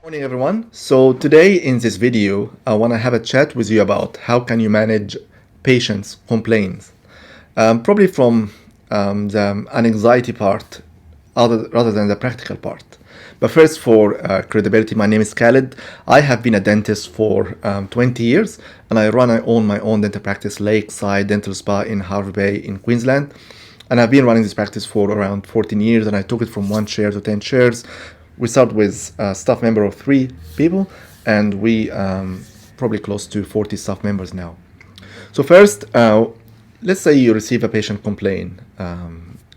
Morning everyone. So today in this video, I want to have a chat with you about how can you manage patients' complaints. Probably from the anxiety part rather than the practical part. But first for credibility, my name is Khaled. I have been a dentist for 20 years and I own my own dental practice, Lakeside Dental Spa in Harvey Bay in Queensland. And I've been running this practice for around 14 years and I took it from 1 chair to 10 chairs. We start with a staff member of 3 people and we probably close to 40 staff members now. So first, let's say you receive a patient complaint.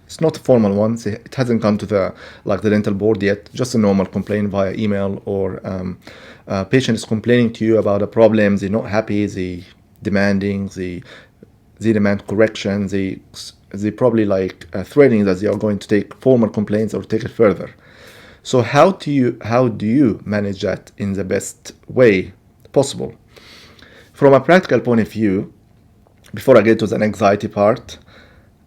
It's not a formal one. It hasn't gone to the dental board yet. Just a normal complaint via email, or a patient is complaining to you about a problem. They're not happy. They demanding. They demand correction. They probably threatening that they are going to take formal complaints or take it further. So how do you manage that in the best way possible? From a practical point of view, before I get to the anxiety part,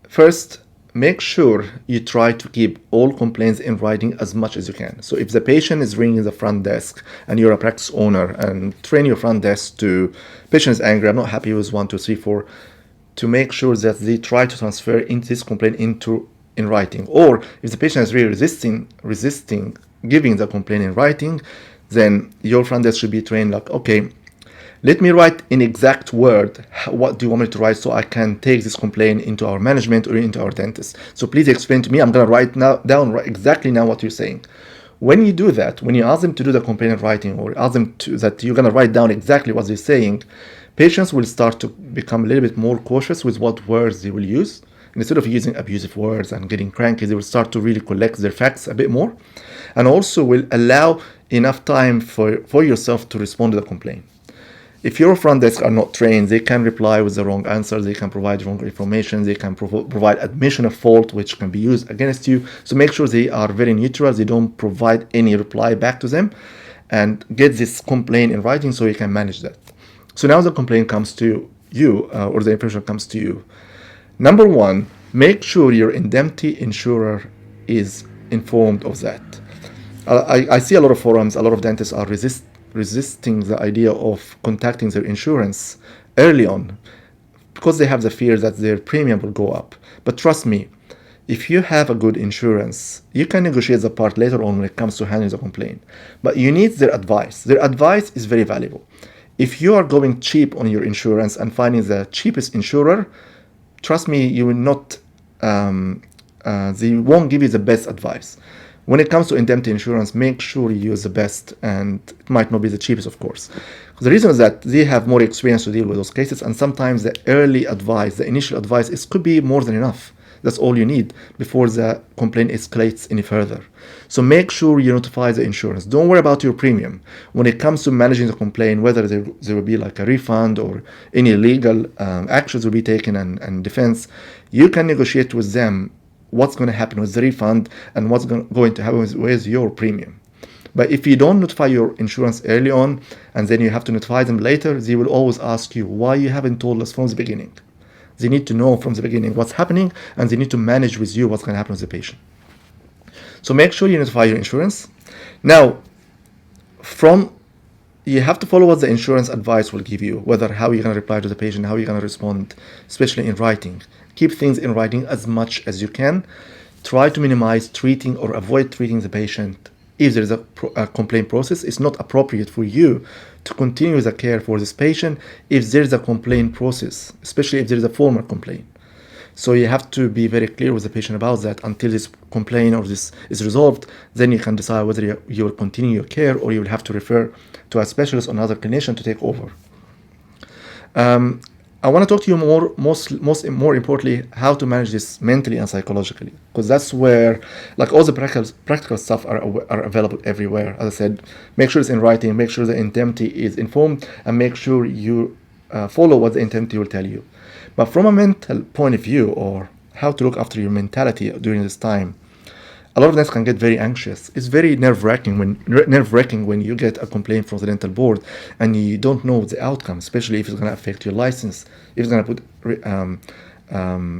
first, make sure you try to keep all complaints in writing as much as you can. So if the patient is ringing the front desk and you're a practice owner, and train your front desk to, patient is angry, I'm not happy with 1, 2, 3, 4, to make sure that they try to transfer into this complaint in writing. Or if the patient is really resisting giving the complaint in writing, then your front desk should be trained okay, let me write in exact word, what do you want me to write so I can take this complaint into our management or into our dentist. So please explain to me. I'm going to write down exactly now what you're saying. When you do that, when you ask them to do the complaint in writing, or ask them that you're going to write down exactly what they're saying, patients will start to become a little bit more cautious with what words they will use. And instead of using abusive words and getting cranky, they will start to really collect their facts a bit more, and also will allow enough time for yourself to respond to the complaint. If your front desk are not trained, they can reply with the wrong answer, they can provide wrong information, they can provide admission of fault, which can be used against you. So make sure they are very neutral, they don't provide any reply back to them, and get this complaint in writing so you can manage that. So now the complaint comes to you, or the information comes to you. Number 1, make sure your indemnity insurer is informed of that. I see a lot of forums, a lot of dentists are resisting the idea of contacting their insurance early on because they have the fear that their premium will go up. But trust me, if you have a good insurance, you can negotiate the part later on when it comes to handling the complaint. But you need their advice. Their advice is very valuable. If you are going cheap on your insurance and finding the cheapest insurer, trust me, you will not, they won't give you the best advice. When it comes to indemnity insurance, make sure you use the best, and it might not be the cheapest, of course. The reason is that they have more experience to deal with those cases, and sometimes the early advice, the initial advice, could be more than enough. That's all you need before the complaint escalates any further. So make sure you notify the insurance. Don't worry about your premium. When it comes to managing the complaint, whether there will be a refund or any legal actions will be taken and defense, you can negotiate with them what's going to happen with the refund and what's going to happen with your premium. But if you don't notify your insurance early on and then you have to notify them later, they will always ask you why you haven't told us from the beginning. They need to know from the beginning what's happening, and they need to manage with you what's going to happen with the patient. So make sure you notify your insurance. Now, you have to follow what the insurance advice will give you, how you're going to reply to the patient, how you're going to respond, especially in writing. Keep things in writing as much as you can. Try to minimize treating or avoid treating the patient. If there is a complaint process, it's not appropriate for you to continue the care for this patient if there is a complaint process, especially if there is a formal complaint. So you have to be very clear with the patient about that until this complaint or this is resolved. Then you can decide whether you will continue your care or you will have to refer to a specialist or another clinician to take over. I want to talk to you more importantly, how to manage this mentally and psychologically, because that's where all the practical stuff are available everywhere. As I said, make sure it's in writing, make sure the indemnity is informed, and make sure you follow what the indemnity will tell you. But from a mental point of view, or how to look after your mentality during this time, a lot of dentists can get very anxious. It's very nerve-wracking when you get a complaint from the dental board and you don't know the outcome, especially if it's going to affect your license, if it's going to put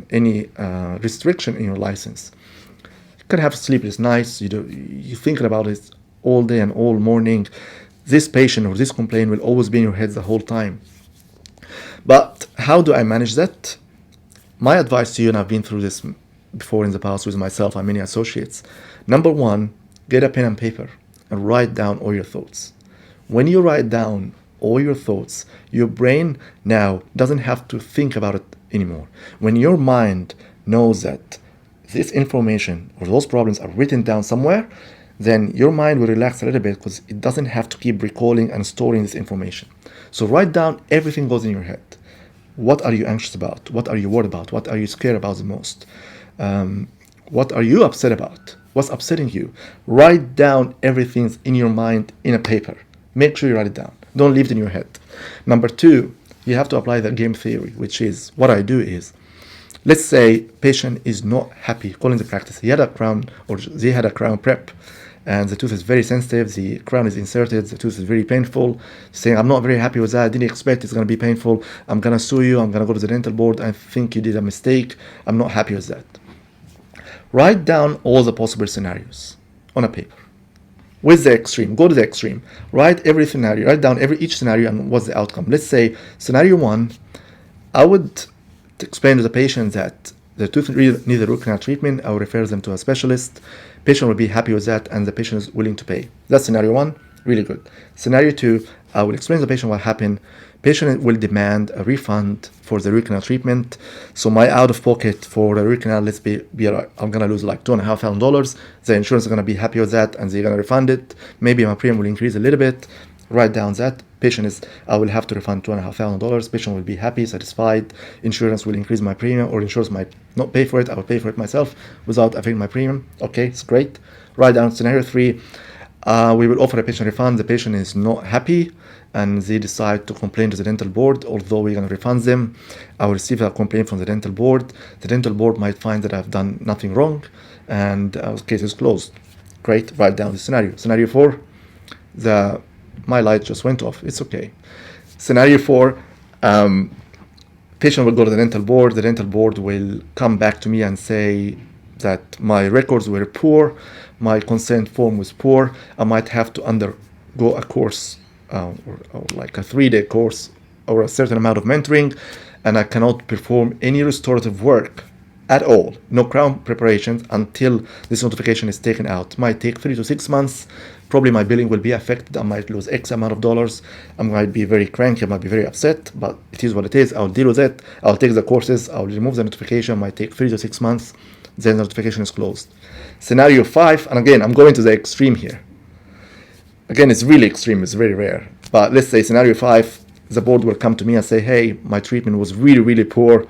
any restriction in your license. You can have sleepless nights. You thinking about it all day and all morning. This patient or this complaint will always be in your head the whole time. But how do I manage that? My advice to you, and I've been through this before in the past with myself and many associates. Number one, get a pen and paper and write down all your thoughts. When you write down all your thoughts, your brain now doesn't have to think about it anymore. When your mind knows that this information or those problems are written down somewhere, then your mind will relax a little bit because it doesn't have to keep recalling and storing this information. So write down everything goes in your head. What are you anxious about? What are you worried about? What are you scared about the most? What are you upset about? What's upsetting you? Write down everything in your mind in a paper. Make sure you write it down. Don't leave it in your head. Number two, you have to apply the game theory, which is what I do is, let's say patient is not happy calling the practice. He had a crown or they had a crown prep and the tooth is very sensitive. The crown is inserted. The tooth is very painful. Saying, I'm not very happy with that. I didn't expect it's going to be painful. I'm going to sue you. I'm going to go to the dental board. I think you did a mistake. I'm not happy with that. Write down all the possible scenarios on a paper. With the extreme, go to the extreme. Write every scenario. Write down each scenario and what's the outcome. Let's say scenario one, I would explain to the patient that the tooth needs a root canal treatment. I will refer them to a specialist. Patient will be happy with that and the patient is willing to pay. That's scenario one, really good. Scenario two, I will explain to the patient what happened. Patient will demand a refund for the root canal treatment. So my out of pocket for the root canal, let's be I'm gonna lose like $2,500. The insurance is gonna be happy with that and they're gonna refund it. Maybe my premium will increase a little bit. Write down that. I will have to refund $2,500. Patient will be happy, satisfied. Insurance will increase my premium, or insurance might not pay for it. I will pay for it myself without affecting my premium. Okay, it's great. Write down scenario three. We will offer a patient refund. The patient is not happy and they decide to complain to the dental board. Although we're going to refund them, I will receive a complaint from the dental board. The dental board might find that I've done nothing wrong and the case is closed. Great. Write down the scenario. Scenario four, my light just went off. It's okay. Scenario four, patient will go to the dental board. The dental board will come back to me and say that my records were poor, my consent form was poor. I might have to undergo a course or like a 3-day course or a certain amount of mentoring, and I cannot perform any restorative work at all. No crown preparations until this notification is taken out. Might take 3 to 6 months. Probably my billing will be affected. I might lose X amount of dollars. I might be very cranky. I might be very upset, but it is what it is. I'll deal with it. I'll take the courses. I'll remove the notification. Might take 3 to 6 months. Then the notification is closed. Scenario 5, and again, I'm going to the extreme here. Again, it's really extreme. It's very rare. But let's say scenario 5, the board will come to me and say, hey, my treatment was really, really poor.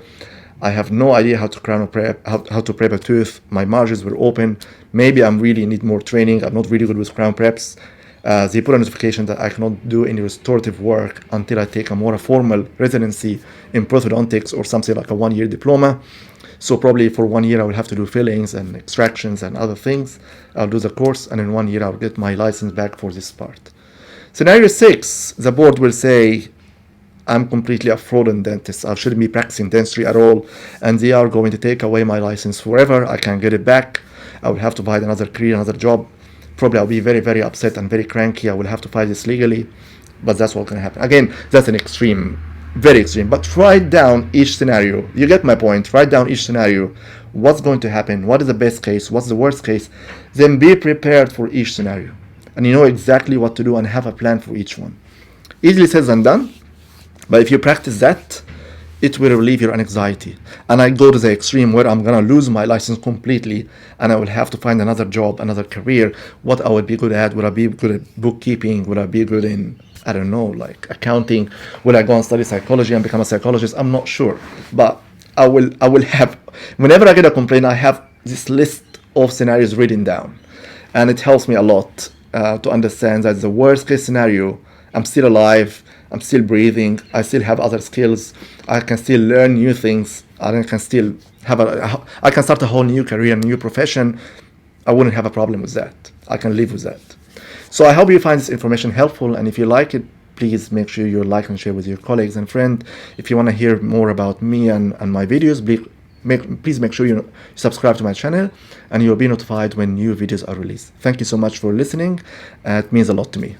I have no idea how to crown prep, how to prep a tooth. My margins were open. Maybe I'm really need more training. I'm not really good with crown preps. They put a notification that I cannot do any restorative work until I take a more formal residency in prosthodontics or something like a 1-year diploma. So probably for 1 year I will have to do fillings and extractions and other things. I'll do the course and in 1 year I'll get my license back for this part. Scenario 6, the board will say, I'm completely a fraudulent dentist. I shouldn't be practicing dentistry at all. And they are going to take away my license forever. I can't get it back. I will have to find another career, another job. Probably I'll be very, very upset and very cranky. I will have to fight this legally. But that's what's going to happen. Again, that's an extreme, very extreme. But write down each scenario. You get my point. Write down each scenario. What's going to happen? What is the best case? What's the worst case? Then be prepared for each scenario. And you know exactly what to do and have a plan for each one. Easily said than done. But if you practice that, it will relieve your anxiety. And I go to the extreme where I'm going to lose my license completely and I will have to find another job, another career. What I would be good at? Would I be good at bookkeeping? Would I be good in, I don't know, like accounting? Will I go and study psychology and become a psychologist? I'm not sure. But I will have, whenever I get a complaint, I have this list of scenarios written down. And it helps me a lot to understand that the worst case scenario, I'm still alive, I'm still breathing, I still have other skills, I can still learn new things, I can still I can start a whole new career, a new profession. I wouldn't have a problem with that. I can live with that. So I hope you find this information helpful, and if you like it, please make sure you like and share with your colleagues and friends. If you want to hear more about me and my videos, please make sure you subscribe to my channel, and you'll be notified when new videos are released. Thank you so much for listening. It means a lot to me.